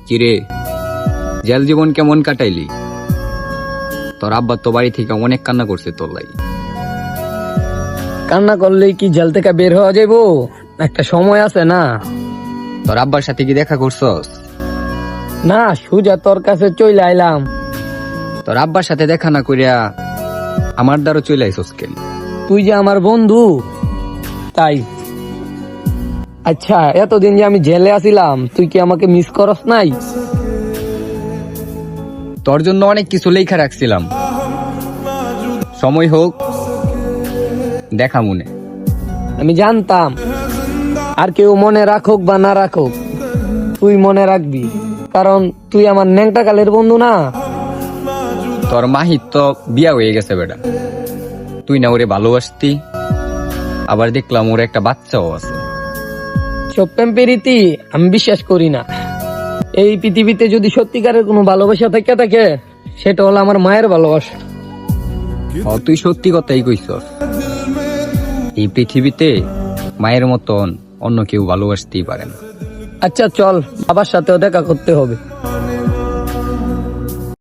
কিরে, জেল জীবন কেমন কাটাইলি? তোর আব্বা তো বাড়ি থেকে অনেক কান্না করছে তোর লাগি। কান্না করলেই কি জেল থেকে বের হওয়া যাইবো? একটা সময় আছে না? তোর আব্বার সাথে কি দেখা করছস? না, সুজা তোর কাছে চলে আইলাম। তোর আব্বার সাথে দেখা না করিয়া আমার দ্বারা চলে আইসস কেন? তুই যে আমার বন্ধু, তাই। আচ্ছা, এতদিন যে আমি জেলে আছিলাম, তুই কি আমাকে মিস করস নাই? তোর জন্য অনেক কিছু লেখা রাখছিলাম, সময় হোক দেখা মনে। আমি জানতাম, আর কেউ মনে রাখুক বা না রাখুক, তুই মনে রাখবি, কারণ তুই আমার ন্যাংটা কালের বন্ধু না। তোর মাহির তো বিয়া হয়ে গেছে বেটা, তুই না ওরে ভালোবাসতি, আবার দেখলাম ওর একটা বাচ্চাও আছে। সব প্রেমপ্রীতি আমি বিশ্বাস করি না। এই পৃথিবীতে যদি সত্যিকারের কোনো ভালোবাসা থেকে থাকে, সেটা হলো আমার মায়ের ভালোবাসা। তুই সত্যি কথাই কইছস, এই পৃথিবীতে মায়ের মতন অন্য কেউ ভালোবাসতেই পারে না। আচ্ছা চল, বাবার সাথেও দেখা করতে হবে।